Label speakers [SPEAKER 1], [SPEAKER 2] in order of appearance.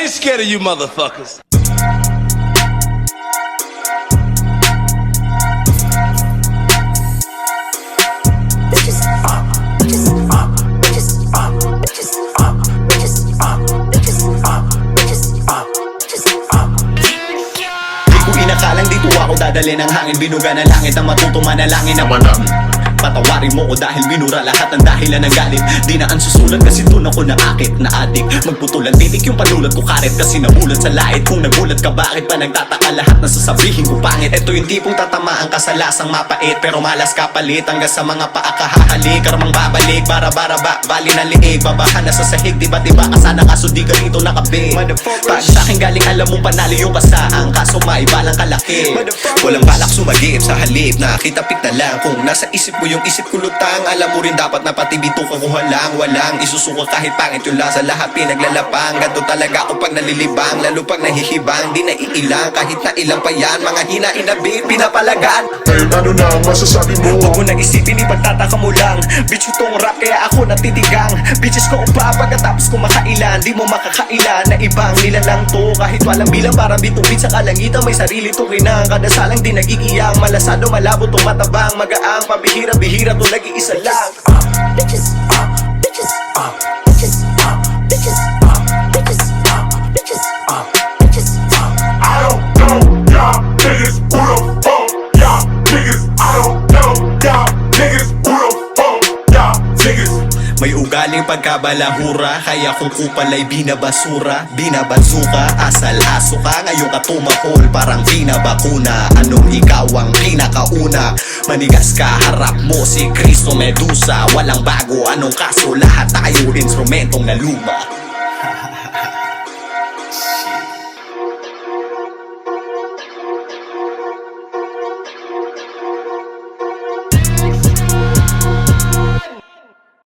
[SPEAKER 1] ain't scared of you motherfuckers.
[SPEAKER 2] Inakalang dito ako dadali ng hangin, binuga ng langit ang matutuman na langin na manang. Patawarin mo ko dahil binura lahat ng dahilan ng galit. Di na ang susulat kasi dun ako naakit na adik. Magputulan titik yung panulat ko karet kasi nabulat sa lait. Kung nagulat ka bakit pa nagtataka lahat na sasabihin ko pangit. Ito yung tipong tatamaan ka sa lasang mapait pero malas ka palit hanggang sa mga paa ka hahalik. Karamang babalik, bara-bara ba, bali na liig. Babahan na sa sahig, diba ka sana kaso di ka rito nakabit. Pag sa'kin galing alam mong panalo yung kasaang kaso maibalang kalaki. Walang balak sumagip sa halip, nakakitapik na lang kung nasa isip mo yung isip ko lutang. Alam mo rin dapat na pati bito kakuha lang. Walang isusuka kahit pangit yung lasa, lahat pinaglalapang. Ganto talaga ako pag nalilibang, lalo pag nahihibang. Di naiilang kahit na ilang pa yan, mga hinain na beat, pinapalagan.
[SPEAKER 3] Ngayon ano na ang masasabi mo?
[SPEAKER 2] Huwag mo nang isipin, ipagtataka mo lang. Bitch itong rap kaya ako natitigang. Bitches ko pa pagkatapos kumakailan. Di mo makakailan na ibang nilalang to. Kahit walang bilang parang bituin sa kalangitan. May sarili to rinang, kadasalang di nagigiyang. Malasado, malabo, tumatabang, magaang. Pabihira-bihira to nag-iisa lang.
[SPEAKER 4] Bitches, bitches, bitches, bitches, bitches, bitches, bitches.
[SPEAKER 3] I don't know y'all niggas who the fuck y'all niggas. I don't know y'all niggas who the fuck y'all niggas.
[SPEAKER 2] May ugaling pagkabalahura, kaya kung kupalay binabasura. Binabansuka, asal-aso ka, ngayon ka tumahol parang binabakuna. Anong ikaw ang pinakauna? Manigas ka, harap mo si Cristo Medusa. Walang bago, anong kaso? Lahat tayo instrumentong naluma.